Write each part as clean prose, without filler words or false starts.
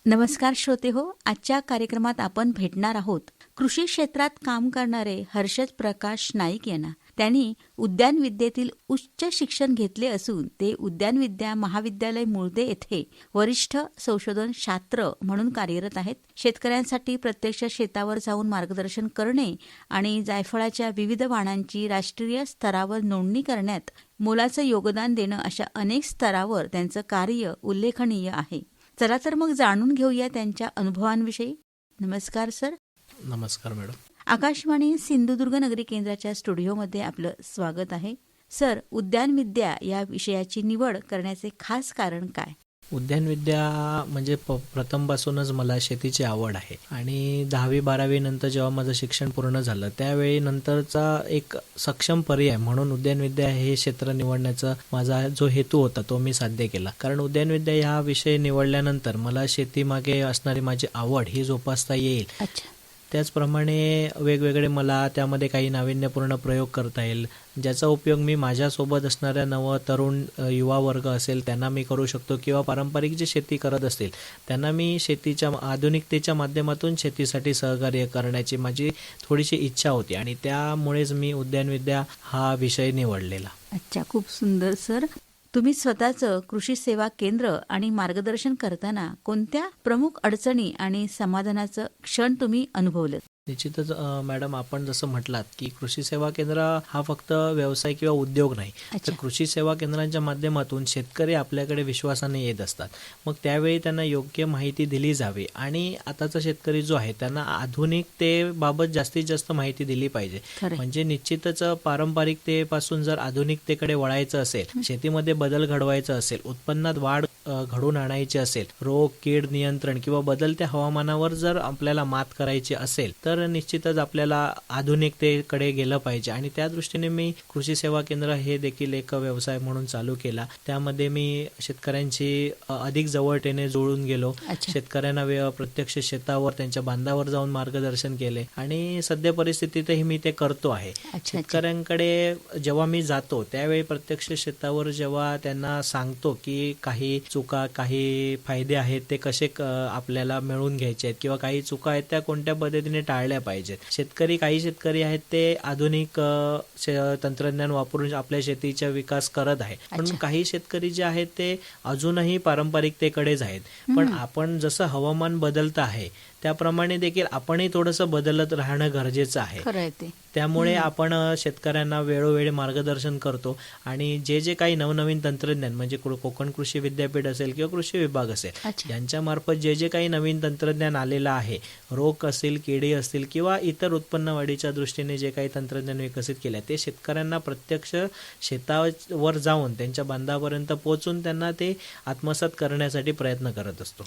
नमस्कार श्रोते हो, आजच्या कार्यक्रमात आपण भेटणार आहोत कृषी क्षेत्रात काम करणारे हर्षद प्रकाश नाईक यांना. त्यांनी उद्यानविद्येतील उच्च शिक्षण घेतले असून ते उद्यानविद्या महाविद्यालय मुळदे येथे वरिष्ठ संशोधन शास्त्र म्हणून कार्यरत आहेत. शेतकऱ्यांसाठी प्रत्यक्ष शेतावर जाऊन मार्गदर्शन करणे आणि जायफळाच्या विविध वाणांची राष्ट्रीय स्तरावर नोंदणी करण्यात मोलाचं योगदान देणं अशा अनेक स्तरावर त्यांचं कार्य उल्लेखनीय आहे. चला तर मग जाणून घेऊया त्यांच्या अनुभवांविषयी. नमस्कार सर. नमस्कार मॅडम. आकाशवाणी सिंधुदुर्ग नगरी केंद्राच्या स्टुडिओमध्ये आपलं स्वागत आहे. सर, उद्यानविद्या या विषयाची निवड करण्याचे खास कारण काय? उद्यानविद्या म्हणजे प्रथमपासूनच मला शेतीची आवड आहे आणि 10वी-12वी नंतर जेव्हा माझं शिक्षण पूर्ण झालं त्यावेळी नंतरचा एक सक्षम पर्याय म्हणून उद्यानविद्या हे क्षेत्र निवडण्याचा माझा जो हेतू होता तो मी साध्य केला. कारण उद्यानविद्या हा विषय निवडल्यानंतर मला शेतीमागे असणारी माझी आवड ही जोपासता येईल. त्याचप्रमाणे वेगवेगळे मला त्यामध्ये काही नाविन्यपूर्ण प्रयोग करता येईल ज्याचा उपयोग मी माझ्यासोबत असणाऱ्या तरुण युवा वर्ग असेल त्यांना मी करू शकतो किंवा पारंपरिक जे शेती करत असतील त्यांना मी शेतीच्या आधुनिकतेच्या माध्यमातून शेतीसाठी सहकार्य करण्याची माझी थोडीशी इच्छा होती आणि त्यामुळेच मी उद्यानविद्या हा विषय निवडलेला. अच्छा, खूप सुंदर सर. तुम्ही स्वतःचं कृषी सेवा केंद्र आणि मार्गदर्शन करताना कोणत्या प्रमुख अडचणी आणि समाधानाचं क्षण तुम्ही अनुभवलं? निश्चितच मॅडम, आपण जसं म्हटलात की कृषी सेवा केंद्र हा फक्त व्यवसाय किंवा उद्योग नाही, तर कृषी सेवा केंद्रांच्या माध्यमातून शेतकरी आपल्याकडे विश्वासाने येत असतात. मग त्यावेळी त्यांना योग्य माहिती दिली जावी आणि आताचा शेतकरी जो आहे त्यांना आधुनिकतेबाबत जास्तीत जास्त माहिती दिली पाहिजे. म्हणजे निश्चितच पारंपरिकतेपासून जर आधुनिकतेकडे वळायचं असेल, शेतीमध्ये बदल घडवायचा असेल, उत्पन्नात वाढ घडून आणायची असेल, रोग कीड नियंत्रण किंवा बदलत्या हवामानावर जर आपल्याला मात करायची असेल तर निश्चितच आपल्याला आधुनिकतेकडे गेलं पाहिजे आणि त्या दृष्टीने मी कृषी सेवा केंद्र हे देखील एक व्यवसाय म्हणून चालू केला. त्यामध्ये मी शेतकऱ्यांची अधिक जवळतेने जुळून गेलो. शेतकऱ्यांना प्रत्यक्ष शेतावर त्यांच्या बांधावर जाऊन मार्गदर्शन केले आणि सध्या परिस्थितीतही मी ते करतो आहे. शेतकऱ्यांकडे जेव्हा मी जातो त्यावेळी प्रत्यक्ष शेतावर जेव्हा त्यांना सांगतो की काही चुका काही फायदे आहेत ते कसे आपल्याला मिळवून घ्यायचे आहेत किंवा काही चुका आहेत त्या कोणत्या पद्धतीने टाळल्या पाहिजेत. काही शेतकरी आहेत ते आधुनिक तंत्रज्ञान वापरून आपल्या शेतीचा विकास करत आहेत, पण काही शेतकरी जे आहेत ते अजूनही पारंपरिकतेकडेच आहेत. पण आपण जसं हवामान बदलत आहे त्याप्रमाणे देखील आपणही थोडंसं बदलत राहणं गरजेचं आहे. त्यामुळे आपण शेतकऱ्यांना वेळोवेळी मार्गदर्शन करतो आणि जे काही नवनवीन तंत्रज्ञान म्हणजे कोकण कृषी विद्यापीठ असेल किंवा कृषी विभाग असेल यांच्या मार्फत जे काही नवीन तंत्रज्ञान आलेलं आहे, रोग असेल, किडी असतील किंवा इतर उत्पन्न वाढीच्या दृष्टीने जे काही तंत्रज्ञान विकसित केले ते शेतकऱ्यांना प्रत्यक्ष शेतावर जाऊन त्यांच्या बांधापर्यंत पोहोचून त्यांना ते आत्मसात करण्यासाठी प्रयत्न करत असतो.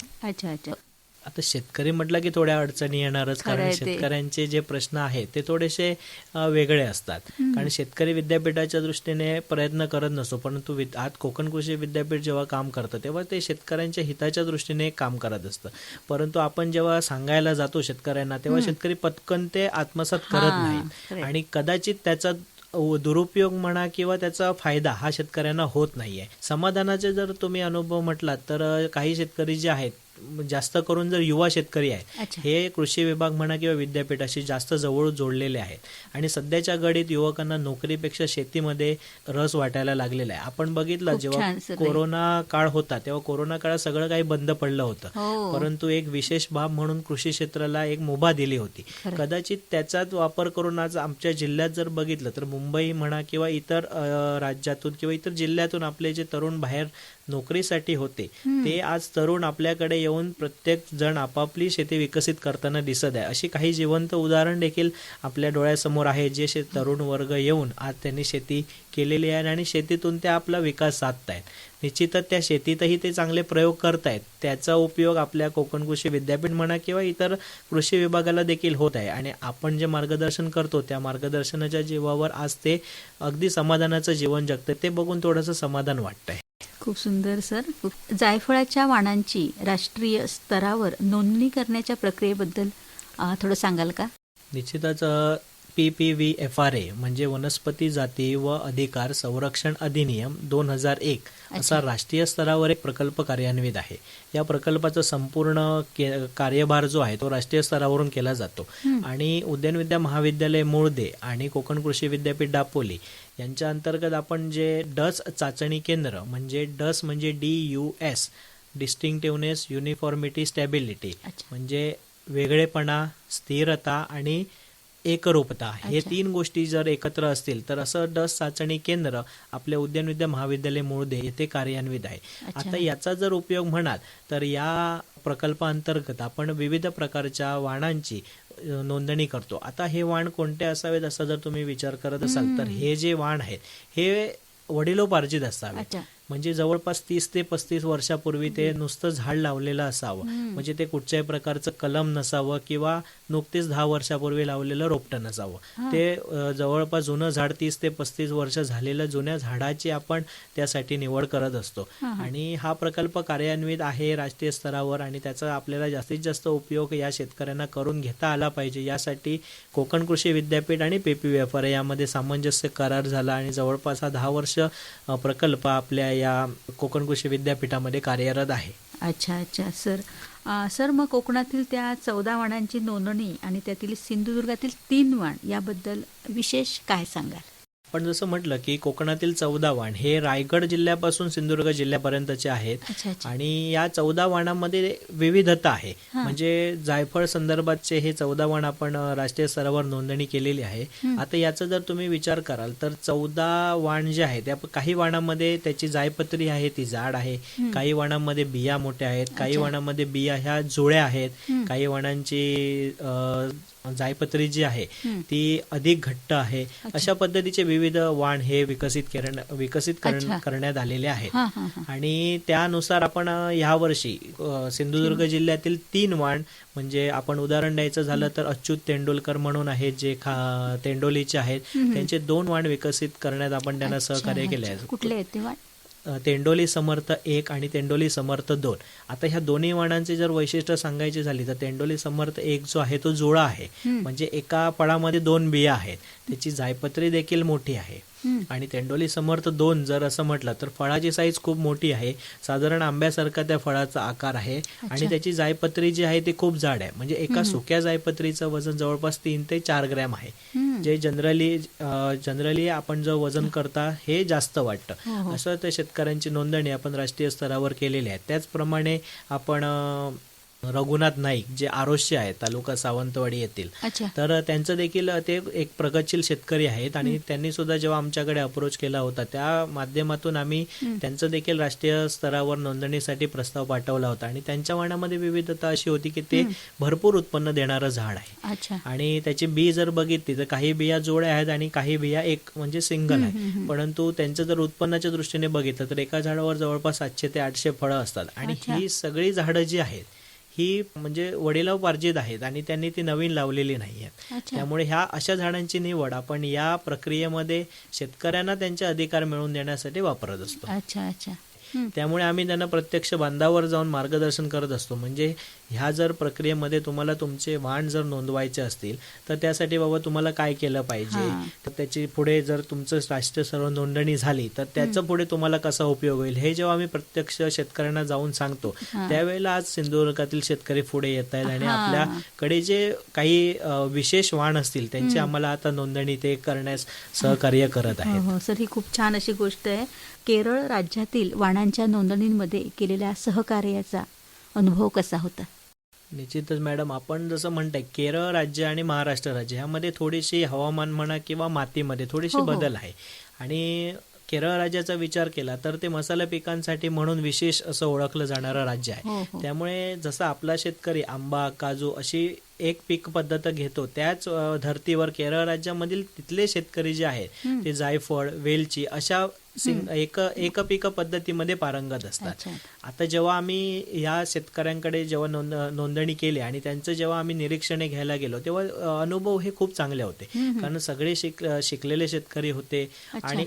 आता शेतकरी म्हटलं की थोड्या अडचणी येणारच, कारण शेतकऱ्यांचे जे प्रश्न आहेत ते थोडेसे वेगळे असतात. कारण शेतकरी विद्यापीठाच्या दृष्टीने प्रयत्न करत नसतो, परंतु आज कोकण कृषी विद्यापीठ जेव्हा काम करतं तेव्हा ते शेतकऱ्यांच्या हिताच्या दृष्टीने काम करत असतं. परंतु आपण जेव्हा सांगायला जातो शेतकऱ्यांना तेव्हा शेतकरी पटकन ते आत्मसात करत नाहीत आणि कदाचित त्याचा दुरुपयोग म्हणा किंवा त्याचा फायदा हा शेतकऱ्यांना होत नाहीये. समाधानाचे जर तुम्ही अनुभव म्हटलात तर काही शेतकरी जे आहेत, जास्त करून जर युवा शेतकरी आहेत हे कृषी विभाग म्हणा किंवा विद्यापीठाशी जास्त जवळ जोडलेले आहेत आणि सध्याच्या घडीत युवकांना नोकरीपेक्षा शेतीमध्ये रस वाटायला लागलेला आहे. आपण बघितलं जेव्हा कोरोना काळ होता तेव्हा कोरोना काळात सगळं काही बंद पडलं होतं, परंतु एक विशेष बाब म्हणून कृषी क्षेत्राला एक मुभा दिली होती. कदाचित त्याचाच वापर करून आज आमच्या जिल्ह्यात जर बघितलं तर मुंबई म्हणा किंवा इतर राज्यातून किंवा इतर जिल्ह्यातून आपले जे तरुण बाहेर नोकरीसाठी होते ते आज तरुण आपल्याकडे येऊन प्रत्येक जण आपापली शेती विकसित करताना दिसत आहे. अशी काही जिवंत उदाहरण देखील आपल्या डोळ्यासमोर आहे जे तरुण वर्ग येऊन आज त्यांनी शेती केलेली आहे आणि शेतीतून ते आपला विकास साधतायत. निश्चितच त्या शेतीतही ते चांगले प्रयोग करतायत, त्याचा उपयोग आपल्या कोकण कृषी विद्यापीठ म्हणा किंवा इतर कृषी विभागाला देखील होत आहे आणि आपण जे मार्गदर्शन करतो त्या मार्गदर्शनाच्या जीवावर आज ते अगदी समाधानाचं जीवन जगतात. ते बघून थोडंसं समाधान वाटतंय. खूप सुंदर सर. जायफळाच्या वाणांची राष्ट्रीय स्तरावर नोंदणी करण्याच्या प्रक्रियेबद्दल थोडं सांगाल का? निश्चितच PPVFRA म्हणजे वनस्पती जाती व अधिकार संरक्षण अधिनियम 2001 असा राष्ट्रीय स्तरावर एक प्रकल्प कार्यान्वित आहे. या प्रकल्पाचा संपूर्ण कार्यभार जो आहे तो राष्ट्रीय स्तरावरून केला जातो आणि उद्यानविद्या महाविद्यालय मुळदे आणि कोकण कृषी विद्यापीठ दापोली यांच्या अंतर्गत आपण जे डस चाचणी केंद्र म्हणजे डस म्हणजे DUS डिस्टिंक्टिव्हनेस, युनिफॉर्मिटी, स्टॅबिलिटी म्हणजे वेगळेपणा, स्थिरता आणि एकरूपता हे 3 गोष्टी जर एकत्र असतील तर असं डस चाचणी केंद्र आपल्या उद्यानविद्या महाविद्यालय मुळदे येथे कार्यान्वित आहे. आता याचा जर उपयोग म्हणाल तर या प्रकल्पाअंतर्गत आपण विविध प्रकारच्या वाणांची नोंदणी करतो. आता हे वाण कोणते असावेत असा जर तुम्ही विचार करत असाल तर हे जे वाण आहेत हे वडिलोपार्जित असावे. म्हणजे जवळपास 30 ते 35 वर्षापूर्वी ते नुसतं झाड लावलेलं असावं. म्हणजे ते कुठच्याही प्रकारचं कलम नसावं किंवा नुकतेच 10 वर्षापूर्वी लावलेलं रोपटं नसावं. ते जवळपास जुनं झाड 30 ते 35 वर्ष झालेलं जुन्या झाडाची आपण त्यासाठी निवड करत असतो. आणि हा प्रकल्प कार्यान्वित आहे राष्ट्रीय स्तरावर आणि त्याचा आपल्याला जास्तीत जास्त उपयोग या शेतकऱ्यांना करून घेता आला पाहिजे. यासाठी कोकण कृषी विद्यापीठ आणि PPVFRA यामध्ये सामंजस्य करार झाला आणि जवळपास हा 10 वर्ष प्रकल्प आपल्या या कोकण कृषी विद्यापीठामध्ये कार्यरत आहे. अच्छा सर मग कोकणातील त्या 14 वाणांची नोंदणी आणि त्यातील सिंधुदुर्गातील 3 वाण याबद्दल विशेष काय सांगाल? पण जसं म्हटलं की कोकणातील 14 वाण हे रायगड जिल्ह्यापासून सिंधुदुर्ग जिल्ह्यापर्यंतचे आहेत आणि या 14 वाणामध्ये विविधता आहे. म्हणजे जायफळ संदर्भातचे हे 14 वाण आपण राष्ट्रीय स्तरावर नोंदणी केलेली आहे. आता याचा जर तुम्ही विचार कराल तर 14 वाण जे आहेत त्या काही वाणामध्ये त्याची जायपत्री आहे ती जाड आहे, काही वाणांमध्ये बिया मोठ्या आहेत, काही वाणांमध्ये बिया ह्या जुळ्या आहेत, काही वाणांची जायपत्री जी आहे ती अधिक घट्ट आहे. अशा पद्धतीचे विविध वाण हे विकसित करण्यात आलेले आहेत. आणि त्यानुसार आपण यावर्षी सिंधुदुर्ग जिल्ह्यातील 3 वाण म्हणजे आपण उदाहरण द्यायचं झालं तर अच्युत तेंडुलकर म्हणून आहेत जे तेंडोलीचे आहेत, त्यांचे 2 वाण विकसित करण्यात आपण त्यांना सहकार्य केले आहे. कुठले आहेत ते वाण? तेंडोली समर्थ 1 आणि तेंडोली समर्थ 2. आता ह्या दोन्ही वाणांची जर वैशिष्ट्य सांगायची झाली तर तेंडोली समर्थ 1 जो आहे तो जुळा आहे. म्हणजे एका फळामध्ये 2 बिया आहेत, त्याची जायपत्री देखील मोठी आहे. आणि तेंडोली समर्थ 2 जर असं म्हटलं तर फळाची साईज खूप मोठी आहे, साधारण आंब्यासारखा त्या फळाचा आकार आहे आणि त्याची जायपत्री जी आहे ती खूप जाड आहे. म्हणजे एका सुक्या जायपत्रीचं वजन जवळपास 3 ते 4 ग्रॅम आहे, जे जनरली आपण जर वजन करता हे जास्त वाटतं. असं त्या शेतकऱ्यांची नोंदणी आपण राष्ट्रीय स्तरावर केलेली आहे. त्याचप्रमाणे आपण रघुनाथ नाईक जे आरोश्य आहेत तालुका सावंतवाडी येथील, तर त्यांचं देखील ते एक प्रगतशील शेतकरी आहेत आणि त्यांनी सुद्धा जेव्हा आमच्याकडे अप्रोच केला होता त्या माध्यमातून आम्ही त्यांचं देखील राष्ट्रीय स्तरावर नोंदणीसाठी प्रस्ताव पाठवला होता. आणि त्यांच्या वाणामध्ये विविधता अशी होती की ते भरपूर उत्पन्न देणारं झाड आहे आणि त्याची बी जर बघितली तर काही बिया जोड्या आहेत आणि काही बिया एक म्हणजे सिंगल आहे. परंतु त्यांचं जर उत्पन्नाच्या दृष्टीने बघितलं तर एका झाडावर जवळपास 700 ते 800 फळं असतात. आणि ही सगळी झाडं जी आहेत ही म्हणजे वडिलोपार्जित आहेत आणि त्यांनी ती नवीन लावलेली नाही आहेत. त्यामुळे ह्या अशा झाडांची निवड आपण या प्रक्रियेमध्ये शेतकऱ्यांना त्यांचे अधिकार मिळवून देण्यासाठी वापरत असतो. त्यामुळे आम्ही त्यांना प्रत्यक्ष बांधावर जाऊन मार्गदर्शन करत असतो. म्हणजे ह्या जर प्रक्रियेमध्ये तुम्हाला तुमचे वाण जर नोंदवायचे असतील तर त्यासाठी बाबा तुम्हाला काय केलं पाहिजे, तर त्याची पुढे जर तुमचं राष्ट्रीय स्तरावर नोंदणी झाली तर त्याचं पुढे तुम्हाला कसा उपयोग होईल हे जेव्हा आम्ही प्रत्यक्ष शेतकऱ्यांना जाऊन सांगतो त्यावेळेला आज सिंधुदुर्गातील शेतकरी पुढे येत आहेत आणि आपल्याकडे जे काही विशेष वाण असतील त्यांची आम्हाला आता नोंदणी ते करण्यास सहकार्य करत आहेत. सर ही खूप छान अशी गोष्ट आहे. केरळ राज्यातील वाणांच्या नोंदणीमध्ये केलेल्या सहकार्याचा अनुभव कसा होता? निश्चितच मॅडम, आपण जसं म्हणताय केरळ राज्य आणि महाराष्ट्र राज्य ह्यामध्ये थोडीशी हवामान म्हणा किंवा मातीमध्ये थोडीशी बदल आहे. आणि केरळ राज्याचा विचार केला तर ते मसाला पिकांसाठी म्हणून विशेष असं ओळखलं जाणारं राज्य आहे. त्यामुळे जसं आपला शेतकरी आंबा, काजू अशी एक पीक पद्धत घेतो त्याच धर्तीवर केरळ राज्यामधील तिथले शेतकरी जे आहेत ते जायफळ, वेलची अशा एक पीक पद्धतीमध्ये पारंगत असतात. आता जेव्हा आम्ही या शेतकऱ्यांकडे जेव्हा नोंदणी केली आणि त्यांचं जेव्हा आम्ही निरीक्षणे घ्यायला गेलो तेव्हा अनुभव हे खूप चांगले होते. कारण सगळे शिकलेले शेतकरी होते आणि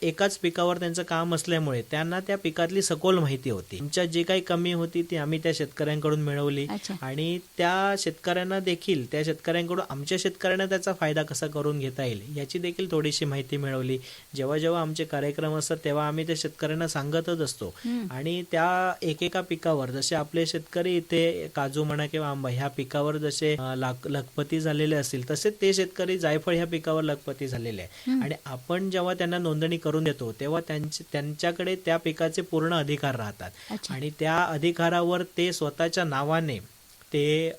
एकाच पिकावर त्यांचं काम असल्यामुळे त्यांना त्या पिकातली सखोल माहिती होती. आमच्या जी काही कमी होती ती आम्ही त्या शेतकऱ्यांकडून मिळवली आणि त्या शेतकऱ्यांना देखील त्या शेतकऱ्यांकडून आमच्या शेतकऱ्यांना त्याचा फायदा कसा करून घेता येईल याची देखील थोडीशी माहिती मिळवली. जेव्हा जेव्हा आमचे कार्यक्रम असतात तेव्हा आम्ही त्या शेतकऱ्यांना सांगतच असतो. आणि त्या एकेका पिकावर जसे आपले शेतकरी इथे काजू म्हणा किंवा आंबा ह्या पिकावर जसे लखपती झालेले असतील तसे ते शेतकरी जायफळ ह्या पिकावर लखपती झालेले आहे. आणि आपण जेव्हा त्यांना नोंदणी करून देतो तेव्हा त्यांच्याकडे त्या पिकाचे पूर्ण अधिकार राहतात आणि त्या अधिकारावर ते स्वतःच्या नावाने ते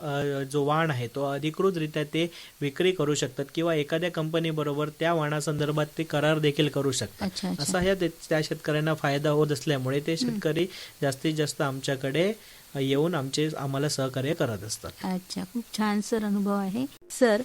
जो वाण आहे तो अधिकृतरित्या ते विक्री करू शकतात किंवा एखाद्या कंपनी बरोबर त्या वाणासंदर्भात ते करार देखील करू शकतात. असा ह्या त्या शेतकऱ्यांना फायदा होत असल्यामुळे ते शेतकरी जास्तीत जास्त आमच्याकडे येऊन आम्हाला सहकार्य करत असतात. अच्छा, खूप छान सर अनुभव आहे. सर,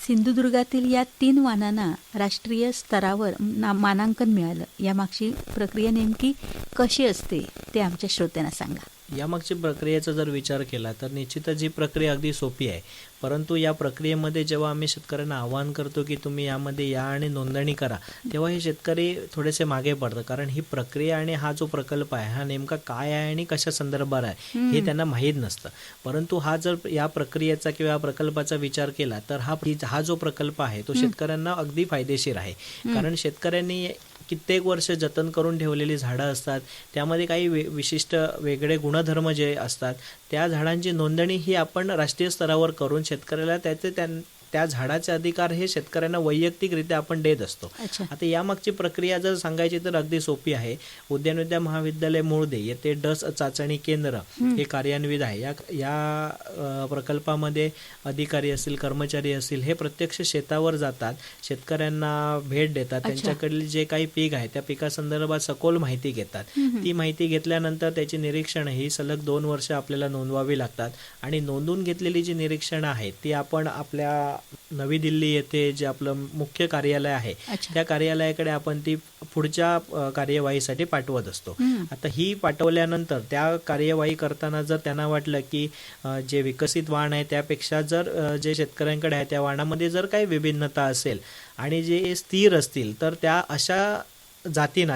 सिंधुदुर्गातील या 3 वाणांना राष्ट्रीय स्तरावर मानांकन मिळालं, यामागची प्रक्रिया नेमकी कशी असते ते आमच्या श्रोत्यांना सांगा. यामागची प्रक्रियेचा जर विचार केला तर निश्चितच ही प्रक्रिया अगदी सोपी आहे. परंतु या प्रक्रियेमध्ये जेव्हा आम्ही शेतकऱ्यांना आवाहन करतो की तुम्ही यामध्ये या आणि नोंदणी करा, तेव्हा हे शेतकरी थोडेसे मागे पडतात. कारण ही प्रक्रिया आणि हा जो प्रकल्प आहे हा नेमका काय आहे आणि कशा संदर्भात आहे हे त्यांना माहीत नसतं. परंतु हा जर या प्रक्रियेचा किंवा या प्रकल्पाचा विचार केला तर हा जो प्रकल्प आहे तो शेतकऱ्यांना अगदी फायदेशीर आहे. कारण शेतकऱ्यांनी कित्येक वर्ष जतन करून ठेवलेली झाडं असतात, त्यामध्ये काही विशिष्ट वेगळे गुणधर्म जे असतात, त्या झाडांची नोंदणी ही आपण राष्ट्रीय स्तरावर करून शेतकऱ्याला त्या झाडाचे अधिकार हे शेतकऱ्यांना वैयक्तिकरित्या आपण देत असतो. आता यामागची प्रक्रिया जर सांगायची तर अगदी सोपी आहे. उद्यानविद्या महाविद्यालय मुळदे येथे डस चाचणी केंद्र हे कार्यान्वित आहे. या प्रकल्पामध्ये अधिकारी असतील, कर्मचारी असतील, हे प्रत्यक्ष शेतावर जातात, शेतकऱ्यांना भेट देतात, त्यांच्याकडील जे काही पीक आहे त्या पिकासंदर्भात सखोल माहिती घेतात. ती माहिती घेतल्यानंतर त्याची निरीक्षण ही सलग 2 वर्ष आपल्याला नोंदवावी लागतात. आणि नोंदवून घेतलेली जी निरीक्षणं आहेत ती आपण आपल्या नवी दिल्ली येथे जे आपलं मुख्य कार्यालय आहे त्या कार्यालयाकडे आपण ती पुढच्या कार्यवाहीसाठी पाठवत असतो. आता ही पाठवल्यानंतर त्या कार्यवाही करताना जर त्यांना वाटलं की जे विकसित वाण आहे त्यापेक्षा जर जे शेतकऱ्यांकडे आहे त्या वाणामध्ये जर काही विभिन्नता असेल आणि जे स्थिर असतील तर त्या अशा जातींना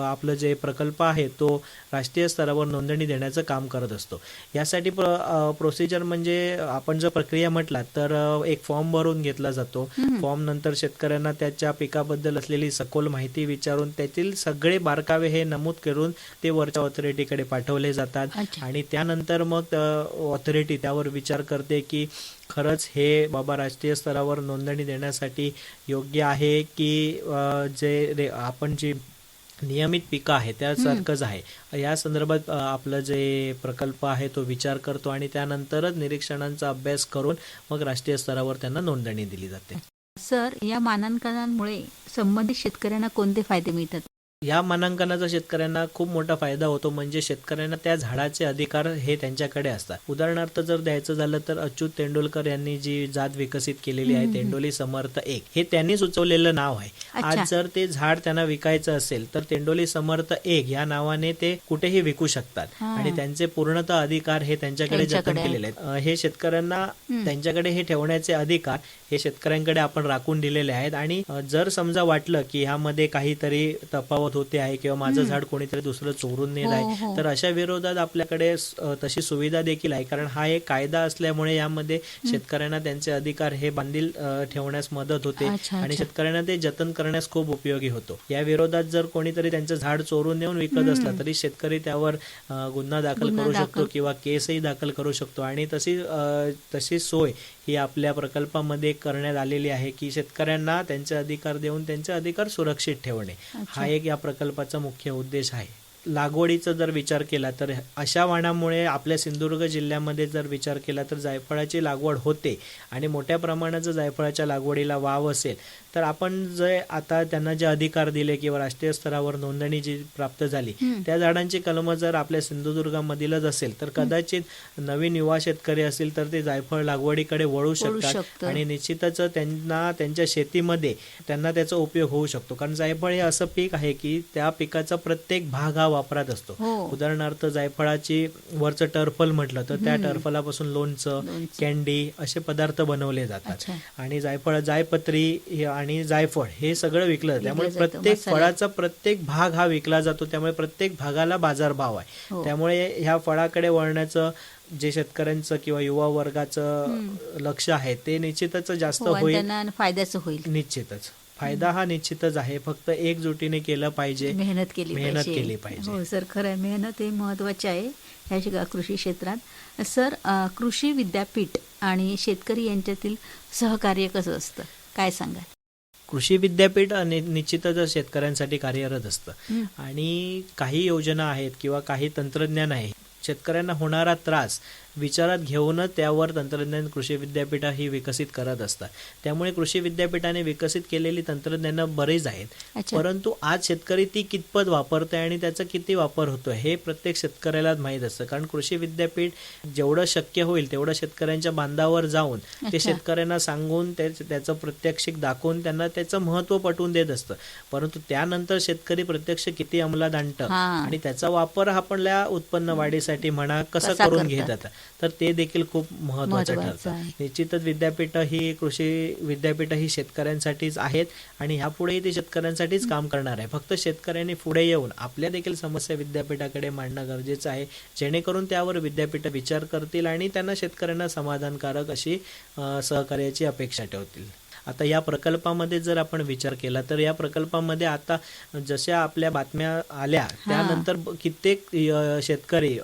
आपलं जे प्रकल्प आहे तो राष्ट्रीय स्तरावर नोंदणी देण्याचं काम करत असतो. यासाठी प्रोसिजर म्हणजे आपण जर प्रक्रिया म्हटला तर एक फॉर्म भरून घेतला जातो. फॉर्म नंतर शेतकऱ्यांना त्याच्या पिकाबद्दल असलेली सखोल माहिती विचारून त्यातील सगळे बारकावे हे नमूद करून ते वरच्या ऑथॉरिटीकडे पाठवले जातात. आणि त्यानंतर मग ऑथॉरिटी त्यावर विचार करते की खरंच हे बाबा राष्ट्रीय स्तरावर नोंदणी देण्यासाठी योग्य आहे की जे आपण जी नियमित पिकं आहे त्यासारखंच आहे. या संदर्भात आपलं जे प्रकल्प आहे तो विचार करतो आणि त्यानंतरच निरीक्षणांचा अभ्यास करून मग राष्ट्रीय स्तरावर त्यांना नोंदणी दिली जाते. सर, या मानांकनांमुळे संबंधित शेतकऱ्यांना कोणते फायदे मिळतात? या मानांकनाचा शेतकऱ्यांना खूप मोठा फायदा होतो. म्हणजे शेतकऱ्यांना त्या झाडाचे अधिकार हे त्यांच्याकडे असतात. उदाहरणार्थ जर द्यायचं झालं तर अच्युत तेंडुलकर यांनी जी जात विकसित केलेली आहे तेंडोली समर्थ 1 हे त्यांनी सुचवलेलं नाव आहे. आज जर ते झाड त्यांना विकायचं असेल तर तेंडोली समर्थ 1 या नावाने ते कुठेही विकू शकतात आणि त्यांचे पूर्णतः अधिकार हे त्यांच्याकडे जतन केलेले आहेत. हे शेतकऱ्यांना त्यांच्याकडे हे ठेवण्याचे अधिकार हे शेतकऱ्यांकडे आपण राखून दिलेले आहेत. आणि जर समजा वाटलं की ह्यामध्ये काहीतरी तफावत होते आहे किंवा माझं झाड कोणीतरी दुसरं चोरून नेत आहे तर अशा विरोधात आपल्याकडे तशी सुविधा देखील आहे. कारण हा एक कायदा असल्यामुळे यामध्ये शेतकऱ्यांना त्यांचे अधिकार हे बांधील ठेवण्यास मदत होते आणि शेतकऱ्यांना ते जतन करण्यास खूप उपयोगी होतो. या विरोधात जर कोणीतरी त्यांचं झाड चोरून नेऊन विकत असला तरी शेतकरी त्यावर गुन्हा दाखल करू शकतो किंवा केसही दाखल करू शकतो. आणि तशी सोय ही आपल्या प्रकल्पामध्ये करण्यात आलेली आहे की शेतकऱ्यांना त्यांचे अधिकार देऊन त्यांचे अधिकार सुरक्षित ठेवणे हा एक या प्रकल्पाचा मुख्य उद्देश आहे. लागवडीचा जर विचार केला तर अशा वाणामुळे आपल्या सिंधुदुर्ग जिल्ह्यामध्ये जर विचार केला तर जायफळाची लागवड होते आणि मोठ्या प्रमाणात जर जायफळाच्या लागवडीला वाव असेल तर आपण जे आता त्यांना जे अधिकार दिले किंवा राष्ट्रीय स्तरावर नोंदणी जी प्राप्त झाली त्या झाडांची कलमं जर आपल्या सिंधुदुर्गामधीलच असेल तर कदाचित नवीन युवा शेतकरी असतील तर ते जायफळ लागवडीकडे वळू शकतात आणि निश्चितच त्यांना त्यांच्या शेतीमध्ये त्यांना त्याचा उपयोग होऊ शकतो. कारण जायफळ हे असं पीक आहे की त्या पिकाचा प्रत्येक भाग हा वापरात असतो. उदाहरणार्थ जायफळाची वरचं टर्फल म्हटलं तर त्या टर्फलापासून लोणचं, कॅन्डी असे पदार्थ बनवले जातात. आणि जायपत्री आणि जायफळ हे सगळं विकलं जातं. त्यामुळे प्रत्येक फळाचा प्रत्येक भाग हा विकला जातो. त्यामुळे प्रत्येक भागाला बाजारभाव आहे. त्यामुळे ह्या फळाकडे वळण्याचं जे शेतकऱ्यांचं किंवा युवा वर्गाचं लक्ष आहे ते निश्चितच जास्त हो, आणि होईल. त्यांना फायद्याचं होईल. निश्चितच फायदा हा निश्चितच आहे, फक्त एकजुटीने केलं पाहिजे, मेहनत केली पाहिजे. हो सर, खरं आहे, मेहनत हे महत्त्वाची आहे ह्या कृषी क्षेत्रात. सर, कृषी विद्यापीठ आणि शेतकरी यांच्यातील सहकार्य कसं असतं, काय सांगाल? कृषी विद्यापीठ निश्चितच शेतकऱ्यांसाठी कार्यरत असतं आणि काही योजना आहेत किंवा काही तंत्रज्ञान आहे, शेतकऱ्यांना होणारा त्रास विचारात घेऊनच त्यावर तंत्रज्ञान कृषी विद्यापीठ ही विकसित करत असतात. त्यामुळे कृषी विद्यापीठाने विकसित केलेली तंत्रज्ञानं बरीच आहेत, अच्छा. परंतु आज शेतकरी ती कितपत वापरते आणि त्याचा किती वापर होतोय हे प्रत्येक शेतकऱ्यालाच माहीत असतं. कारण कृषी विद्यापीठ जेवढं शक्य होईल तेवढं शेतकऱ्यांच्या बांधावर जाऊन ते शेतकऱ्यांना सांगून त्याचं प्रत्यक्षिक दाखवून त्यांना त्याचं महत्त्व पटवून देत असतं. परंतु त्यानंतर शेतकरी प्रत्यक्ष किती अंमलात आणतं आणि त्याचा वापर आपल्या उत्पन्न वाढीसाठी म्हणा कसा करून घेतात, तर ते देखील खूप महत्त्वाचं ठरतं. निश्चितच कृषी विद्यापीठ ही शेतकऱ्यांसाठीच आहेत आणि ह्यापुढेही ते शेतकऱ्यांसाठीच काम करणार आहे. फक्त शेतकऱ्यांनी पुढे येऊन आपल्या देखील समस्या विद्यापीठाकडे मांडणं गरजेचं आहे, जेणेकरून त्यावर विद्यापीठ विचार करतील आणि त्यांना शेतकऱ्यांना समाधानकारक अशी सहकार्याची अपेक्षा ठेवतील. आता या प्रकल्पामध्ये जर आपण विचार केला तर या प्रकल्पामध्ये आता जशा आपल्या बातम्या आल्या त्यानंतर कित्येक शेतकरी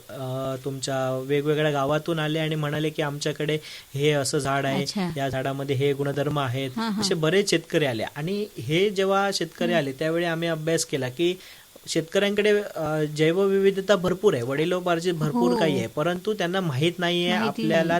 तुमच्या वेगवेगळ्या गावातून आले आणि म्हणाले की आमच्याकडे हे असं झाड आहे, या झाडामध्ये हे गुणधर्म आहेत, असे बरेच शेतकरी आले. आणि हे जेव्हा शेतकरी आले त्यावेळी आम्ही अभ्यास केला की शेतकऱ्यांकडे जैवविविधता भरपूर आहे, वडिलोपार्जित भरपूर काही आहे, परंतु त्यांना माहीत नाहीये आपल्याला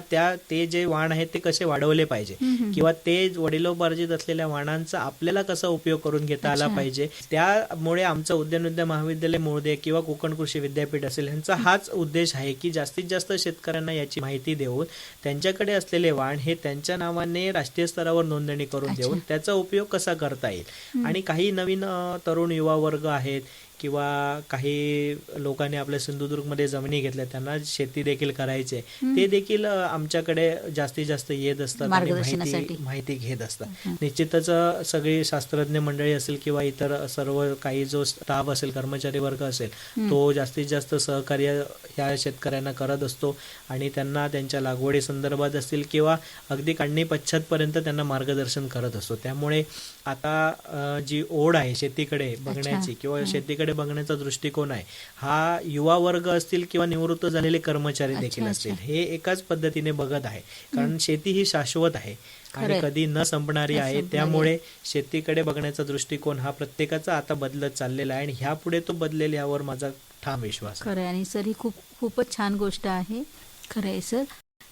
ते जे वाण आहेत ते कसे वाढवले पाहिजे किंवा ते वडिलोपार्जित असलेल्या वाणांचा आपल्याला कसा उपयोग करून घेता आला पाहिजे. त्यामुळे आमचं उद्यान महाविद्यालय मोरदे किंवा कोकण कृषी विद्यापीठ असेल यांचा हाच उद्देश आहे की जास्तीत जास्त शेतकऱ्यांना याची माहिती देऊन त्यांच्याकडे असलेले वाण हे त्यांच्या नावाने राष्ट्रीय स्तरावर नोंदणी करून देऊन त्याचा उपयोग कसा करता येईल. आणि काही नवीन तरुण युवा वर्ग आहेत किंवा काही लोकांनी आपल्या सिंधुदुर्गमध्ये जमिनी घेतल्या, त्यांना शेती देखील करायचे, ते देखील आमच्याकडे जास्तीत जास्त येत असतात आणि माहिती घेत असतात. निश्चितच सगळी शास्त्रज्ञ मंडळी असेल किंवा इतर सर्व काही जो स्टाफ असेल, कर्मचारी वर्ग असेल, तो जास्तीत जास्त सहकार्य ह्या शेतकऱ्यांना करत असतो आणि त्यांना त्यांच्या लागवडी संदर्भात असतील किंवा अगदी काढणी पश्चातपर्यंत त्यांना मार्गदर्शन करत असतो. त्यामुळे आता जी ओढ आहे शेतीकडे बघण्याची किंवा शेतीकडे बघण्याचा दृष्टिकोन आहे, हा युवा वर्ग असतील किंवा निवृत्त झालेले कर्मचारी देखील असतील, हे एकाच पद्धतीने बघत आहे. कारण शेती ही शाश्वत आहे आणि कधी न संपणारी आहे. त्यामुळे शेतीकडे बघण्याचा दृष्टिकोन हा प्रत्येकाचा आता बदलत चाललेला आहे आणि ह्यापुढे तो बदलेल यावर माझा ठाम विश्वास आहे. खरं आणि सर, ही खूपच छान गोष्ट आहे. खरं आहे सर.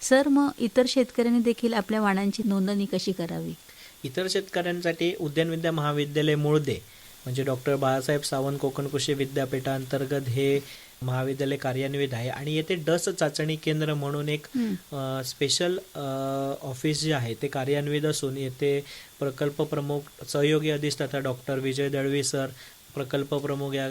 सर, मग इतर शेतकऱ्यांनी देखील आपल्या वाणांची नोंदणी कशी करावी? इतर शेतकऱ्यांसाठी उद्यान महाविद्यालय मुळदे म्हणजे डॉक्टर बाळासाहेब सावंत कोकण कृषी विद्यापीठांतर्गत हे महाविद्यालय कार्यान्वित आहे आणि येथे डस चाचणी केंद्र म्हणून एक स्पेशल ऑफिस जे आहे ते कार्यान्वित असून येथे प्रकल्प प्रमुख सहयोगी अधिष्ठाता डॉक्टर विजय दळवी सर, प्रकल्प प्रमुख या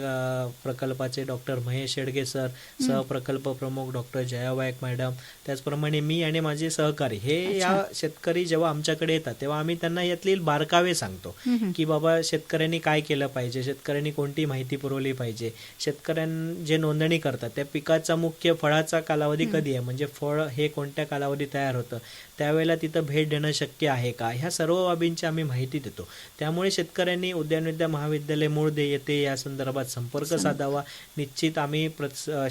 प्रकल्पाचे डॉक्टर महेश शेडगे सर, सहप्रकल्प प्रमुख डॉक्टर जयावायक मॅडम, त्याचप्रमाणे मी आणि माझे सहकारी हे या शेतकरी जेव्हा आमच्याकडे येतात तेव्हा आम्ही त्यांना यातली बारकावे सांगतो की बाबा शेतकऱ्यांनी काय केलं पाहिजे, शेतकऱ्यांनी कोणती माहिती पुरवली पाहिजे, शेतकऱ्यांनी जे नोंदणी करतात त्या पिकाचा मुख्य फळाचा कालावधी कधी आहे, म्हणजे फळ हे कोणत्या कालावधी तयार होतं, त्यावेळेला तिथं भेट देणं शक्य आहे का, ह्या सर्व बाबींची आम्ही माहिती देतो. त्यामुळे शेतकऱ्यांनी उद्यान महाविद्यालय मुळदे येथे या संदर्भात संपर्क साधावा. निश्चित आम्ही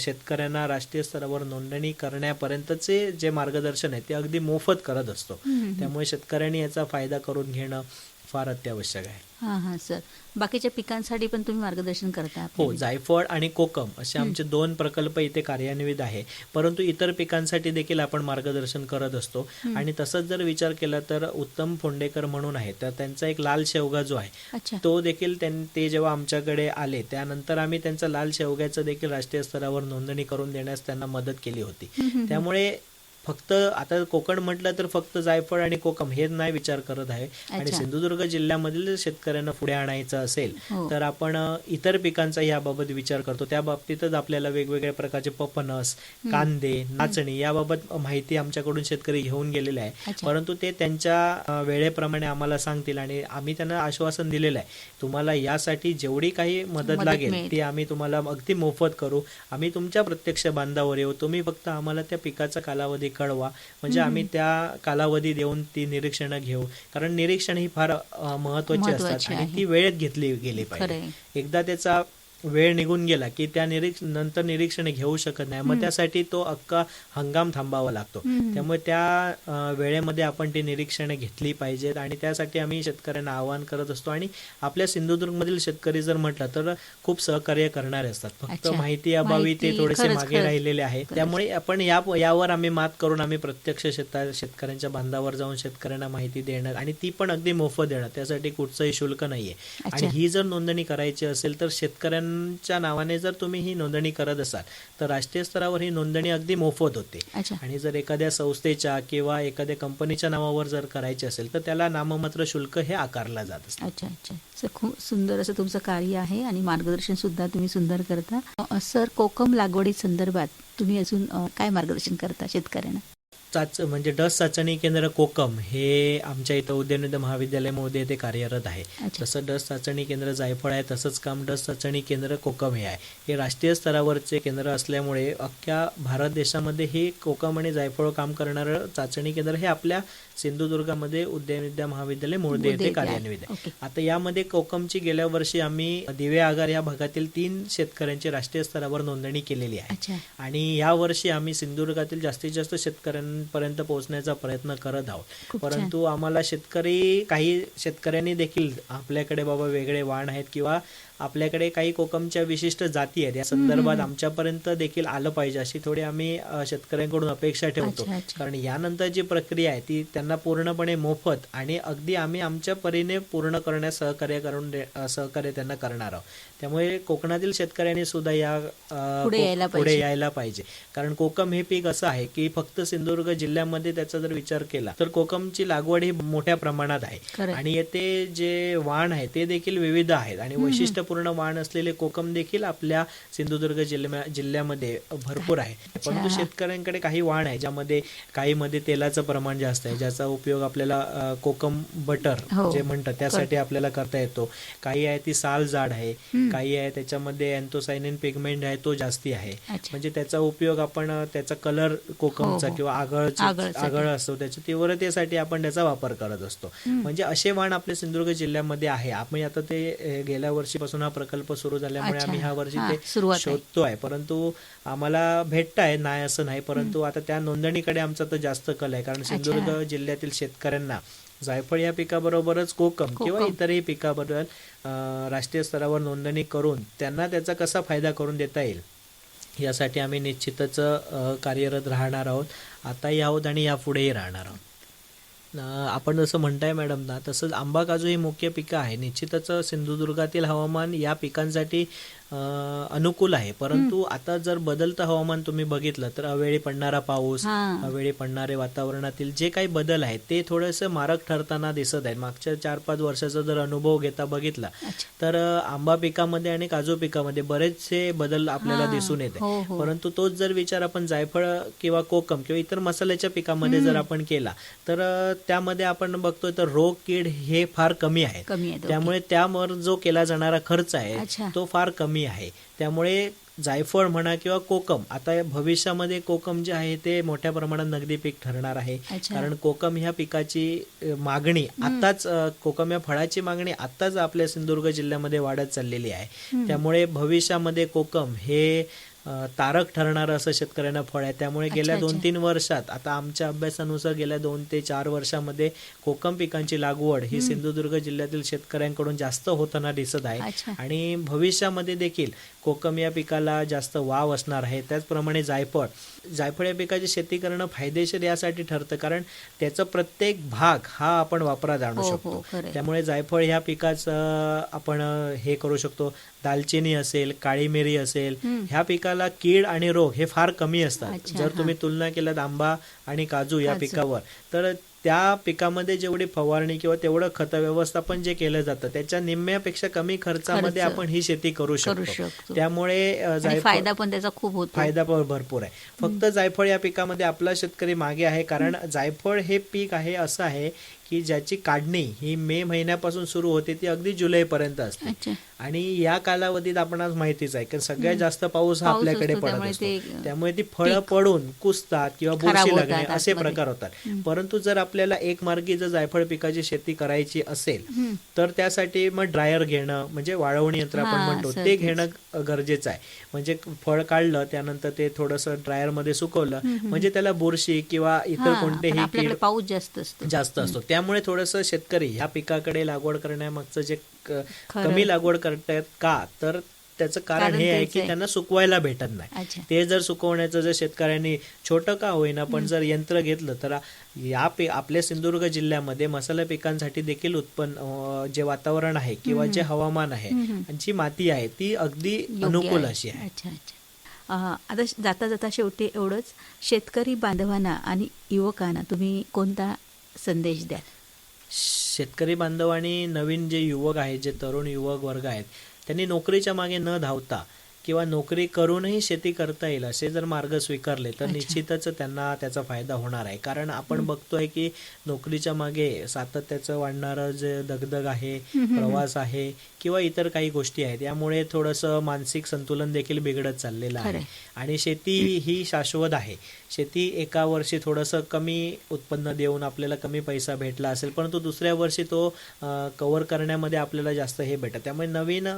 शेतकऱ्यांना राष्ट्रीय स्तरावर नोंदणी करण्यापर्यंतचे जे मार्गदर्शन आहे ते अगदी मोफत करत असतो. त्यामुळे शेतकऱ्यांनी याचा फायदा करून घेणं फार अत्यावश्यक आहे. हां सर, बाकीच्या पिकांसाठी पण तुम्ही मार्गदर्शन करता? हो, जायफळ आणि कोकम असे आमचे 2 प्रकल्प इथे कार्यान्वित आहे, परंतु इतर पिकांसाठी देखील आपण मार्गदर्शन करत असतो. आणि तसंच जर विचार केला तर उत्तम फोंडेकर म्हणून आहे, तर त्यांचा एक लाल शेवगा जो आहे तो देखील ते जेव्हा आमच्याकडे आले त्यानंतर आम्ही त्यांचा लाल शेवग्याचं देखील राष्ट्रीय स्तरावर नोंदणी करून देण्यास त्यांना मदत केली होती. त्यामुळे फक्त आता कोकण म्हटलं तर फक्त जायफळ आणि कोकम हे नाही विचार करत आहे. आणि अच्छा. सिंधुदुर्ग जिल्ह्यामधील शेतकऱ्यांना पुढे आणायचं असेल हो. तर आपण इतर पिकांचा याबाबत विचार करतो. त्या बाबतीतच आपल्याला वेगवेगळ्या प्रकारचे पपनस, कांदे, नाचणी याबाबत माहिती आमच्याकडून शेतकरी घेऊन गेलेले आहे. अच्छा. परंतु ते त्यांच्या वेळेप्रमाणे आम्हाला सांगतील आणि आम्ही त्यांना आश्वासन दिलेलं आहे, तुम्हाला यासाठी जेवढी काही मदत लागेल मिळेल. ती आम्ही तुम्हाला अगदी मोफत करू. आम्ही तुमच्या प्रत्यक्ष बांधावर येऊ. तुम्ही फक्त आम्हाला त्या पिकाचा कालावधी कळवा, म्हणजे आम्ही त्या कालावधी देऊन ती निरीक्षणं घेऊ. कारण निरीक्षण ही फार महत्वाची असतात महत्त्वाची आणि आहे. ती वेळेत घेतली गेली पाहिजे. खरंय. एकदा त्याचा वेळ निघून गेला की त्या नंतर निरीक्षण घेऊ शकत नाही. मग त्यासाठी तो अख्खा हंगाम थांबावा लागतो. त्यामुळे त्या वेळेमध्ये आपण ती निरीक्षणे घेतली पाहिजेत आणि त्यासाठी आम्ही शेतकऱ्यांना आवाहन करत असतो. आणि आपल्या सिंधुदुर्गमधील शेतकरी जर म्हटलं तर खूप सहकार्य करणारे असतात. फक्त अच्छा. माहिती अभावी ते माहिती थोडेसे खरंच, मागे खरंच. राहिलेले आहे. त्यामुळे आपण यावर आम्ही मात करून आम्ही प्रत्यक्ष शेतकऱ्यांच्या बांधावर जाऊन शेतकऱ्यांना माहिती देणं आणि ती पण अगदी मोफत देणं, त्यासाठी कुठचंही शुल्क नाहीये. आणि ही जर नोंदणी करायची असेल तर शेतकऱ्यांच्या नावाने जर तुम्ही ही नोंदणी करत असाल तर राष्ट्रीय स्तरावर ही नोंदणी अगदी मोफत होते. अच्छा. आणि जर एखाद्या संस्थेच्या किंवा एखाद्या कंपनीच्या नावावर जर करायची असेल तर त्याला नाममात्र शुल्क हे आकारला जात असतं. अच्छा अच्छा. सर, खूप सुंदर असं तुमचं कार्य आहे आणि मार्गदर्शन सुद्धा तुम्ही सुंदर करता. सर, कोकम लागवडी संदर्भात तुम्ही अजून काय मार्गदर्शन करता शेतकऱ्यांना? म्हणजे डस चाचणी केंद्र कोकम हे आमच्या इथं उद्यानविद्या महाविद्यालयामध्ये ते कार्यरत आहे. अच्छा. तसं डस चाचणी केंद्र जायफळ आहे, तसंच काम डस चाचणी केंद्र कोकम हे आहे. हे राष्ट्रीय स्तरावरचे केंद्र असल्यामुळे अख्ख्या भारत देशामध्ये हे कोकम आणि जायफळ काम करणारं चाचणी केंद्र हे आपल्या सिंधुदुर्गामध्ये उद्यानविद्या महाविद्यालय मुळदे येथे कार्यान्वित आहे. ओके. आता यामध्ये कोकमची गेल्या वर्षी आम्ही दिवे आगार या भागातील 3 शेतकऱ्यांची राष्ट्रीय स्तरावर नोंदणी केलेली आहे. अच्छा. आणि या वर्षी आम्ही सिंधुदुर्गातील जास्तीत जास्त शेतकऱ्यांपर्यंत पोहोचण्याचा प्रयत्न करत आहोत. खूप परंतु आम्हाला काही शेतकऱ्यांनी देखील आपल्याकडे बाबा वेगळे वाण आहेत किंवा आपल्याकडे काही कोकमच्या विशिष्ट जाती आहेत या संदर्भात आमच्यापर्यंत देखील आलं पाहिजे अशी थोडी आम्ही शेतकऱ्यांकडून अपेक्षा ठेवतो. अच्छा, अच्छा. कारण यानंतर जी प्रक्रिया आहे ती त्यांना पूर्णपणे मोफत आणि अगदी आम्ही आमच्या परीने पूर्ण करण्यास सहकार्य त्यांना करणार आहोत. त्यामुळे कोकणातील शेतकऱ्यांनी सुद्धा या पुढे यायला पाहिजे. कारण कोकम हे पीक असं आहे की फक्त सिंधुदुर्ग जिल्ह्यामध्ये त्याचा जर विचार केला तर कोकमची लागवड ही मोठ्या प्रमाणात आहे आणि येथे जे वाण आहे ते देखील विविध आहेत आणि वैशिष्ट्यपूर्ण वाण असलेले कोकम देखील आपल्या सिंधुदुर्ग जिल्ह्यामध्ये भरपूर आहे. परंतु शेतकऱ्यांकडे काही वाण आहे ज्यामध्ये काहीमध्ये तेलाचं प्रमाण जास्त आहे, ज्याचा उपयोग आपल्याला कोकम बटर जे म्हणतात त्यासाठी आपल्याला करता येतो. काही आहे ती साल जाड आहे, काही आहे त्याच्यामध्ये अँथोसायनिन पिगमेंट आहे तो जास्ती आहे. म्हणजे त्याचा उपयोग आपण त्याचा कलर कोकमचा किंवा आगळ असतो त्याच्या तीव्रतेसाठी आपण त्याचा वापर करत असतो. म्हणजे असे वाण आपल्या सिंधुदुर्ग जिल्ह्यामध्ये आहे. आम्ही आता ते गेल्या वर्षीपासून हा प्रकल्प सुरू झाल्यामुळे आम्ही ह्या वर्षी ते शोधतोय, परंतु आम्हाला भेटत आहे नाही असं नाही. परंतु आता त्या नोंदणीकडे आमचा तर जास्त कल आहे. कारण सिंधुदुर्ग जिल्ह्यातील शेतकऱ्यांना जायफळ या पिकाबरोबरच कोकम किंवा इतरही पिकाबद्दल राष्ट्रीय स्तरावर नोंदणी करून त्यांना त्याचा कसा फायदा करून देता येईल यासाठी आम्ही निश्चितच कार्यरत राहणार आहोत. आताही आहोत आणि यापुढेही राहणार आहोत. आपण जसं म्हणताय मॅडम ना, तसंच आंबा काजू ही मुख्य पिकं आहे. निश्चितच सिंधुदुर्गातील हवामान या पिकांसाठी अनुकूल आहे. परंतु आता जर बदलतं हवामान तुम्ही बघितलं तर अवेळी पडणारा पाऊस, अवेळी पडणारे वातावरणातील जे काही बदल आहेत ते थोडंसं मारक ठरताना दिसत आहेत. मागच्या 4-5 वर्षाचा जर अनुभव घेता बघितला तर आंबा पिकामध्ये आणि काजू पिकामध्ये बरेचसे बदल आपल्याला दिसून येते. परंतु तोच जर विचार आपण जायफळ किंवा कोकम किंवा इतर मसाल्याच्या पिकामध्ये जर आपण केला तर त्यामध्ये आपण बघतोय तर रोग कीड हे फार कमी आहेत. त्यामुळे त्यावर जो केला जाणारा खर्च आहे तो फार कमी आहे. त्यामुळे जायफळ म्हणा किंवा कोकम, आता भविष्यामध्ये कोकम जे आहे ते मोठ्या प्रमाणात नगदी पीक ठरणार आहे. कारण कोकम ह्या पिकाची मागणी आताच, कोकम या फळाची मागणी आताच आपल्या सिंधुदुर्ग जिल्ह्यामध्ये वाढत चाललेली आहे. त्यामुळे भविष्यामध्ये कोकम हे तारक ठरणारं असं शेतकऱ्यांना फळ आहे. त्यामुळे गेल्या 2-3 वर्षात, आता आमच्या अभ्यासानुसार गेल्या 2 ते 4 वर्षामध्ये कोकम पिकांची लागवड ही सिंधुदुर्ग जिल्ह्यातील शेतकऱ्यांकडून जास्त होताना दिसत आहे. आणि भविष्यामध्ये देखील कोकम या पिकाला जास्त वाव असणार आहे. त्याचप्रमाणे जायफळ या पिकाची शेती करणं फायदेशीर यासाठी ठरतं कारण त्याचा प्रत्येक भाग हा आपण वापरात आणू हो, शकतो. खरंय. त्यामुळे जायफळ ह्या पिकाचं आपण हे करू शकतो. दालचिनी असेल, काळी मिरी असेल, ह्या पिकाला कीड आणि रोग हे फार कमी असतात. अच्छा, जर तुम्ही तुलना केल्यात आंबा आणि काजू या पिकावर, तर त्या पिकामध्ये जेवढी फवारणी किंवा तेवढं खत व्यवस्थापन जे केलं जातं त्याच्या निम्म्यापेक्षा कमी खर्चामध्ये आपण ही शेती करू शकतो. त्यामुळे आणि फायदा पण त्याचा खूप होतो. फायदा पण भरपूर आहे. फक्त जायफळ या पिकामध्ये आपला शेतकरी मागे आहे कारण जायफळ हे पीक आहे असं आहे की ज्याची काढणी ही मे महिन्यापासून सुरू होते ती अगदी जुलैपर्यंत असते. अच्छा. आणि या कालावधीत आपणास माहितीच आहे की सगळ्यात जास्त पाऊस हा आपल्याकडे पडत असतो. त्यामुळे ती फळं पडून कुजतात किंवा बुरशी लागणे असे प्रकार होतात. परंतु जर आपल्याला एक मार्गी जर जायफळ पिकाची शेती करायची असेल तर त्यासाठी मग ड्रायर घेणं म्हणजे वाळवणी यंत्र आपण म्हणतो ते घेणं गरजेचं आहे. म्हणजे फळ काढलं त्यानंतर ते थोडंसं ड्रायर मध्ये सुकवलं म्हणजे त्याला बुरशी किंवा इतर कोणतेही आपल्याकडे पाऊस जास्त असतो. त्यामुळे थोडंसं शेतकरी ह्या पिकाकडे लागवड करण्यामागचं जे कमी लागवड करतायत का तर त्याचं कारण हे आहे की त्यांना सुकवायला भेटत नाही. ते जर सुकवण्याचं जर शेतकऱ्यांनी छोटं का होईना पण जर यंत्र घेतलं तर आपल्या सिंधुदुर्ग जिल्ह्यामध्ये मसाला पिकांसाठी देखील उत्पन्न जे वातावरण आहे किंवा जे हवामान आहे जी माती आहे ती अगदी अनुकूल अशी आहे. आता जाता जाता शेवटी एवढंच, शेतकरी बांधवांना आणि युवकांना तुम्ही कोणता संदेश द्याल? शेतकरी बांधव आणि नवीन जे युवक आहेत, जे तरुण युवक वर्ग आहेत, त्यांनी नोकरीच्या मागे न धावता किंवा नोकरी करूनही शेती करता येईल असे जर मार्ग स्वीकारले तर निश्चितच त्यांना त्याचा फायदा होणार आहे. कारण आपण बघतोय की नोकरीच्या मागे सातत्याचं वाढणारं जे दगदग आहे, प्रवास आहे किंवा इतर काही गोष्टी आहेत, यामुळे थोडंसं मानसिक संतुलन देखील बिघडत चाललेलं आहे. आणि शेती ही शाश्वत आहे. शेती एका वर्षी थोडंसं कमी उत्पन्न देऊन आपल्याला कमी पैसा भेटला असेल परंतु दुसऱ्या वर्षी तो कव्हर करण्यामध्ये आपल्याला जास्त हे भेटत. त्यामुळे नवीन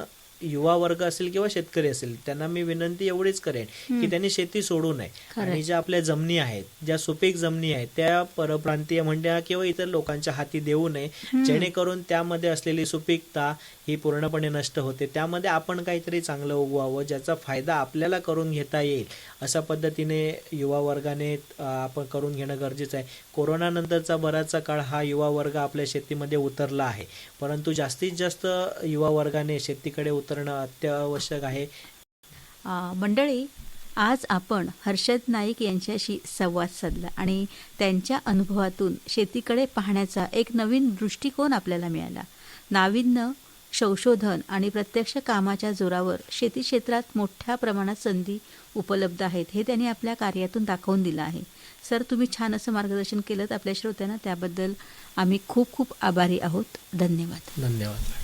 युवा वर्ग असेल किंवा शेतकरी असेल त्यांना मी विनंती एवढीच करेन की त्यांनी शेती सोडू नये आणि ज्या आपल्या जमिनी आहेत, ज्या सुपीक जमिनी आहेत त्या परप्रांतीय म्हणत्या किंवा इतर लोकांच्या हाती देऊ नये, जेणेकरून त्यामध्ये असलेली सुपीकता ही पूर्णपणे नष्ट होते. त्यामध्ये आपण काहीतरी चांगलं उगवावं ज्याचा फायदा आपल्याला करून घेता येईल अशा पद्धतीने युवा वर्गाने आपण करून घेणं गरजेचं आहे. कोरोना नंतरचा बराचसा काळ हा युवा वर्ग आपल्या शेतीमध्ये उतरला आहे परंतु जास्तीत जास्त युवा वर्गाने शेतीकडे उतरणं अत्यावश्यक आहे. मंडळी, आज आपण हर्षद नाईक यांच्याशी संवाद साधला आणि त्यांच्या अनुभवातून शेतीकडे पाहण्याचा एक नवीन दृष्टिकोन आपल्याला मिळाला. नाविन्य, संशोधन आणि प्रत्यक्ष कामाच्या जोरावर शेती क्षेत्रात मोठ्या प्रमाणात संधी उपलब्ध आहेत हे त्यांनी आपल्या कार्यातून दाखवून दिलं आहे. सर, तुम्ही छान असं मार्गदर्शन केलं आपल्या श्रोत्यांना, त्याबद्दल आम्ही खूप खूप आभारी आहोत. धन्यवाद. धन्यवाद.